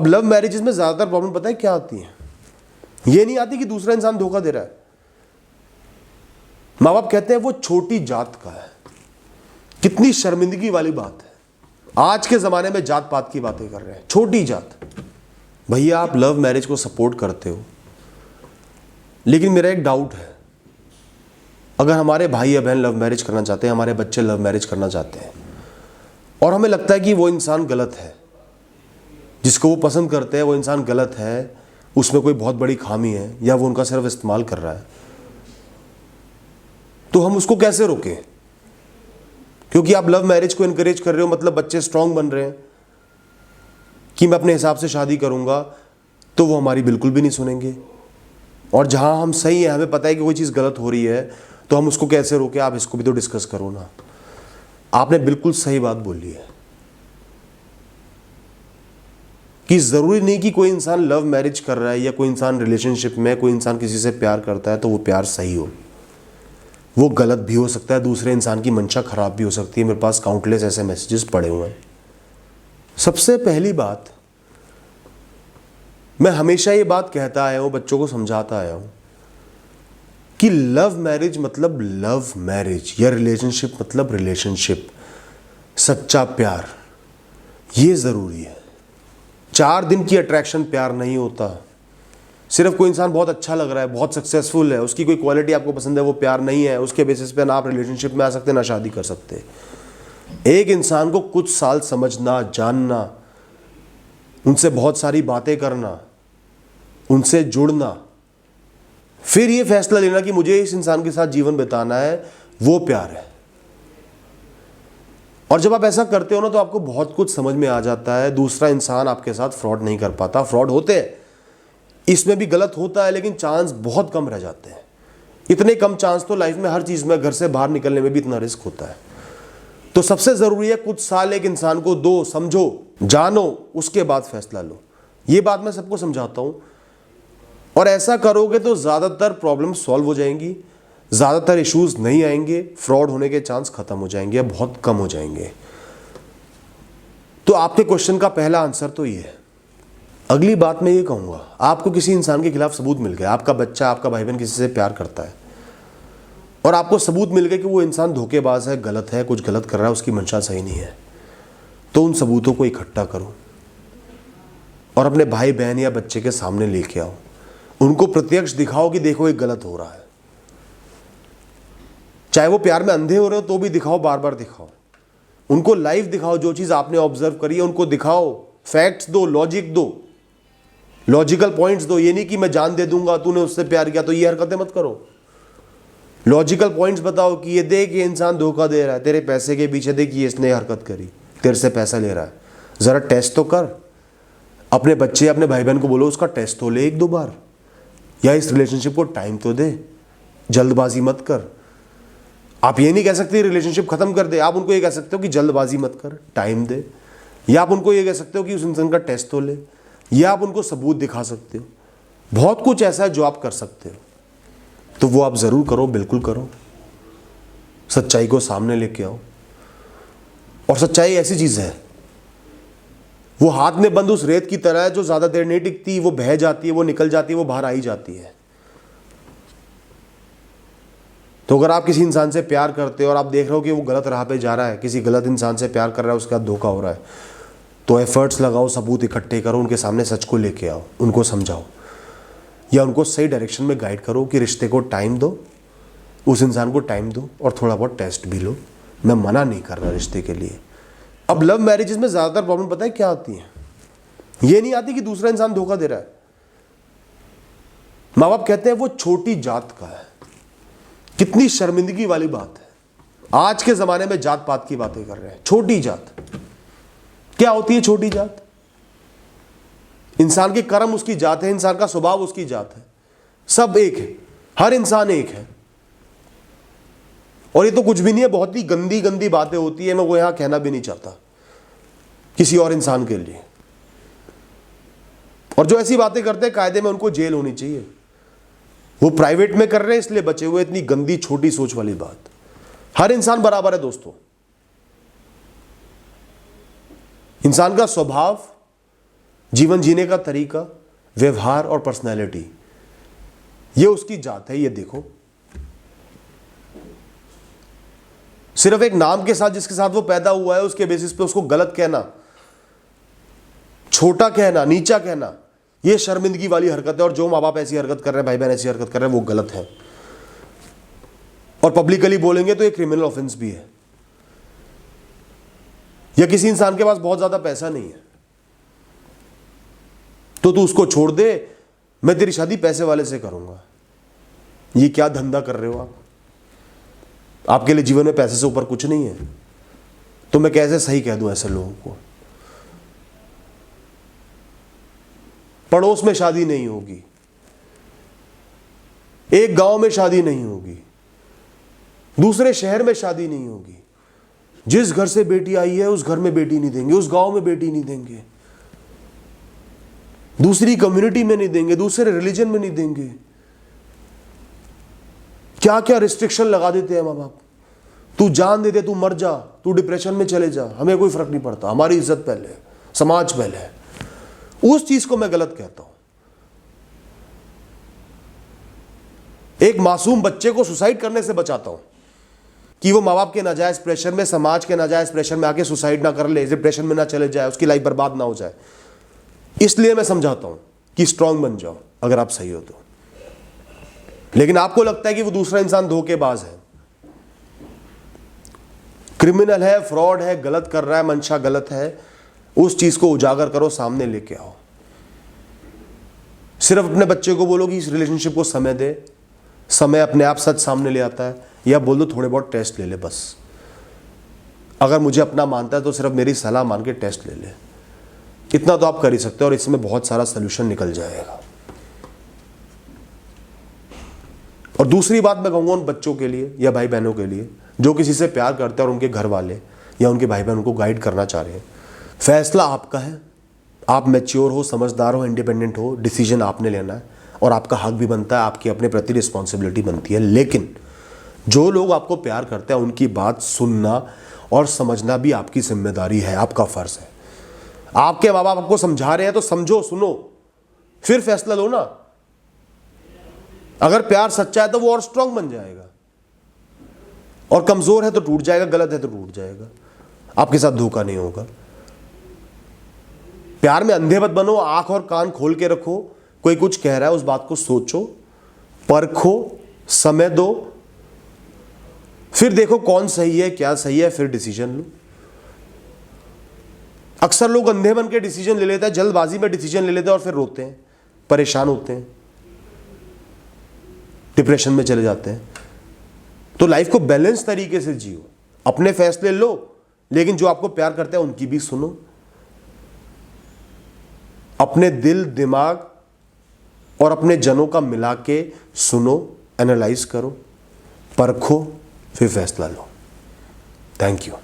अब love marriages में ज्यादातर प्रॉब्लम पता है क्या आती है? ये नहीं आती कि दूसरा इंसान धोखा दे रहा है। माँ बाप कहते हैं वो छोटी जात का है। कितनी शर्मिंदगी वाली बात है। आज के जमाने में जात पात की बातें कर रहे हैं, छोटी जात। भैया आप लव मैरिज को सपोर्ट करते हो, लेकिन मेरा एक डाउट है, अगर हमारे भाई या बहन लव मैरिज करना चाहते हैं, हमारे बच्चे लव मैरिज करना चाहते हैं, और हमें लगता है कि वो इंसान गलत है, जिसको वो पसंद करते हैं वो इंसान गलत है, उसमें कोई बहुत बड़ी खामी है, या वो उनका सिर्फ इस्तेमाल कर रहा है, तो हम उसको कैसे रोकें? क्योंकि आप लव मैरिज को इनकरेज कर रहे हो, मतलब बच्चे स्ट्रांग बन रहे हैं कि मैं अपने हिसाब से शादी करूंगा, तो वो हमारी बिल्कुल भी नहीं सुनेंगे। और जहां हम सही है, हमें पता है कि कोई चीज़ गलत हो रही है, तो हम उसको कैसे रोकें? आप इसको भी तो डिस्कस करो ना। आपने बिल्कुल सही बात बोली है कि ज़रूरी नहीं कि कोई इंसान लव मैरिज कर रहा है या कोई इंसान रिलेशनशिप में, कोई इंसान किसी से प्यार करता है तो वो प्यार सही हो। वो गलत भी हो सकता है, दूसरे इंसान की मंशा खराब भी हो सकती है। मेरे पास काउंटलेस ऐसे मैसेजेस पड़े हुए हैं। सबसे पहली बात, मैं हमेशा ये बात कहता आया हूं, बच्चों को समझाता आया हूं कि लव मैरिज मतलब लव मैरिज, या रिलेशनशिप मतलब रिलेशनशिप, सच्चा प्यार, ये ज़रूरी है। 4 दिन की अट्रैक्शन प्यार नहीं होता। सिर्फ कोई इंसान बहुत अच्छा लग रहा है, बहुत सक्सेसफुल है, उसकी कोई क्वालिटी आपको पसंद है, वो प्यार नहीं है। उसके बेसिस पे ना आप रिलेशनशिप में आ सकते, ना शादी कर सकते। एक इंसान को कुछ साल समझना, जानना, उनसे बहुत सारी बातें करना, उनसे जुड़ना, फिर ये फैसला लेना कि मुझे इस इंसान के साथ जीवन बिताना है, वो प्यार है। और जब आप ऐसा करते हो ना, तो आपको बहुत कुछ समझ में आ जाता है। दूसरा इंसान आपके साथ फ्रॉड नहीं कर पाता। फ्रॉड होते हैं, इसमें भी गलत होता है, लेकिन चांस बहुत कम रह जाते हैं। इतने कम चांस तो लाइफ में हर चीज में, घर से बाहर निकलने में भी इतना रिस्क होता है। तो सबसे जरूरी है कुछ साल एक इंसान को दो, समझो, जानो, उसके बाद फैसला लो। ये बात मैं सबको समझाता हूं, और ऐसा करोगे तो ज्यादातर प्रॉब्लम सॉल्व हो जाएंगी, ज्यादातर इश्यूज नहीं आएंगे, फ्रॉड होने के चांस खत्म हो जाएंगे, बहुत कम हो जाएंगे। तो आपके क्वेश्चन का पहला आंसर तो ये है। अगली बात मैं ये कहूंगा, आपको किसी इंसान के खिलाफ सबूत मिल गया, आपका बच्चा, आपका भाई बहन किसी से प्यार करता है, और आपको सबूत मिल गया कि वो इंसान धोखेबाज है, गलत है, कुछ गलत कर रहा है, उसकी मंशा सही नहीं है, तो उन सबूतों को इकट्ठा करो और अपने भाई बहन या बच्चे के सामने लेके आओ। उनको प्रत्यक्ष दिखाओ कि देखो ये गलत हो रहा है। चाहे वो प्यार में अंधे हो रहे हो तो भी दिखाओ, बार बार दिखाओ। उनको लाइव दिखाओ, जो चीज आपने ऑब्जर्व करी है उनको दिखाओ, फैक्ट्स दो, लॉजिक दो, लॉजिकल पॉइंट्स दो। ये नहीं कि मैं जान दे दूंगा तूने उससे प्यार किया तो ये हरकतें मत करो। लॉजिकल पॉइंट्स बताओ कि ये देख, ये इंसान धोखा दे रहा है, तेरे पैसे के पीछे देख, ये इसने हरकत करी, तेरे से पैसा ले रहा है, जरा टेस्ट तो कर। अपने बच्चे, अपने भाई बहन को बोलो उसका टेस्ट तो ले 1-2 बार, या इस रिलेशनशिप को टाइम तो दे, जल्दबाजी मत कर। आप ये नहीं कह सकते रिलेशनशिप खत्म कर दे, आप उनको ये कह सकते हो कि जल्दबाजी मत कर, टाइम दे। या आप उनको ये कह सकते हो कि उस इंसान का टेस्ट तो ले, या आप उनको सबूत दिखा सकते हो। बहुत कुछ ऐसा है जो आप कर सकते हो, तो वो आप जरूर करो, बिल्कुल करो। सच्चाई को सामने लेके आओ। और सच्चाई ऐसी चीज है, वो हाथ में बंद उस रेत की तरह है जो ज्यादा देर नहीं टिकती, वो बह जाती है, वो निकल जाती है, वो बाहर आई जाती है। तो अगर आप किसी इंसान से प्यार करते हो और आप देख रहे हो कि वो गलत राह पे जा रहा है, किसी गलत इंसान से प्यार कर रहा है, उसके साथ धोखा हो रहा है, तो एफर्ट्स लगाओ, सबूत इकट्ठे करो, उनके सामने सच को लेके आओ, उनको समझाओ, या उनको सही डायरेक्शन में गाइड करो कि रिश्ते को टाइम दो, उस इंसान को टाइम दो, और थोड़ा बहुत टेस्ट भी लो। मैं मना नहीं कर रहा रिश्ते के लिए। अब लव मैरिजेस में ज्यादातर प्रॉब्लम पता है क्या आती है? ये नहीं आती कि दूसरा इंसान धोखा दे रहा है। माँ बाप कहते हैं वो छोटी जात का है। कितनी शर्मिंदगी वाली बात है। आज के जमाने में जात पात की बातें कर रहे हैं। छोटी जात क्या होती है? छोटी जात, इंसान के कर्म उसकी जात है, इंसान का स्वभाव उसकी जात है, सब एक है, हर इंसान एक है। और ये तो कुछ भी नहीं है, बहुत ही गंदी गंदी बातें होती है, मैं वो यहां कहना भी नहीं चाहता किसी और इंसान के लिए। और जो ऐसी बातें करते हैं, कायदे में उनको जेल होनी चाहिए। वो प्राइवेट में कर रहे हैं इसलिए बचे हुए। इतनी गंदी छोटी सोच वाली बात। हर इंसान बराबर है दोस्तों। इंसान का स्वभाव, जीवन जीने का तरीका, व्यवहार और पर्सनैलिटी, ये उसकी जात है। ये देखो, सिर्फ एक नाम के साथ जिसके साथ वो पैदा हुआ है उसके बेसिस पे उसको गलत कहना, छोटा कहना, नीचा कहना, ये शर्मिंदगी वाली हरकत है। और जो माँ बाप ऐसी हरकत कर रहे हैं, भाई बहन ऐसी हरकत कर रहे हैं, वो गलत है। और पब्लिकली बोलेंगे तो ये क्रिमिनल ऑफेंस भी है। या किसी इंसान के पास बहुत ज्यादा पैसा नहीं है तो तू उसको छोड़ दे, मैं तेरी शादी पैसे वाले से करूंगा। ये क्या धंधा कर रहे हो आप? आपके लिए जीवन में पैसे से ऊपर कुछ नहीं है। तो मैं कैसे सही कह दूं ऐसे लोगों को? पड़ोस में शादी नहीं होगी, एक गांव में शादी नहीं होगी, दूसरे शहर में शादी नहीं होगी। जिस घर से बेटी आई है उस घर में बेटी नहीं देंगे, उस गांव में बेटी नहीं देंगे, दूसरी कम्युनिटी में नहीं देंगे, दूसरे रिलीजन में नहीं देंगे। क्या क्या रिस्ट्रिक्शन लगा देते हैं माँ बाप। तू जान दे दे, तू मर जा, तू डिप्रेशन में चले जा, हमें कोई फर्क नहीं पड़ता, हमारी इज्जत पहले, समाज पहले। उस चीज को मैं गलत कहता हूं। एक मासूम बच्चे को सुसाइड करने से बचाता हूं कि वो माँ बाप के नाजायज प्रेशर में, समाज के नाजायज प्रेशर में आके सुसाइड ना कर ले, डिप्रेशन में ना चले जाए, उसकी लाइफ बर्बाद ना हो जाए। इसलिए मैं समझाता हूं कि स्ट्रांग बन जाओ अगर आप सही हो तो। लेकिन आपको लगता है कि वो दूसरा इंसान धोखेबाज है, क्रिमिनल है, फ्रॉड है, गलत कर रहा है, मंशा गलत है, उस चीज को उजागर करो, सामने लेके आओ। सिर्फ अपने बच्चे को बोलो कि इस रिलेशनशिप को समय दे, समय अपने आप सच सामने ले आता है। या बोल दो थोड़े बहुत टेस्ट ले ले बस, अगर मुझे अपना मानता है तो सिर्फ मेरी सलाह मान के टेस्ट ले ले। इतना तो आप कर ही सकते हो और इसमें बहुत सारा सोल्यूशन निकल जाएगा। और दूसरी बात मैं कहूंगा उन बच्चों के लिए या भाई बहनों के लिए जो किसी से प्यार करते हैं और उनके घर वाले या उनके भाई बहन उनको गाइड करना चाह रहे हैं, फैसला आपका है। आप मैच्योर हो, समझदार हो, इंडिपेंडेंट हो, डिसीजन आपने लेना है और आपका हक भी बनता है, आपकी अपने प्रति रिस्पॉन्सिबिलिटी बनती है। लेकिन जो लोग आपको प्यार करते हैं उनकी बात सुनना और समझना भी आपकी जिम्मेदारी है, आपका फर्ज है। आपके माँ बाप आपको समझा रहे हैं तो समझो, सुनो, फिर फैसला लो ना। अगर प्यार सच्चा है तो वो और स्ट्रांग बन जाएगा, और कमजोर है तो टूट जाएगा, गलत है तो टूट जाएगा। आपके साथ धोखा नहीं होगा। प्यार में अंधे मत बनो, आंख और कान खोल के रखो। कोई कुछ कह रहा है उस बात को सोचो, परखो, समय दो, फिर देखो कौन सही है, क्या सही है, फिर डिसीजन लो। अक्सर लोग अंधे बन के डिसीजन ले लेते हैं, जल्दबाजी में डिसीजन ले लेते हैं और फिर रोते हैं, परेशान होते हैं, डिप्रेशन में चले जाते हैं। तो लाइफ को बैलेंस तरीके से जियो, अपने फैसले लो, लेकिन जो आपको प्यार करते हैं उनकी भी सुनो। अपने दिल, दिमाग और अपने जनों का मिला के सुनो, एनालाइज करो, परखो, फिर फैसला लो। Thank you.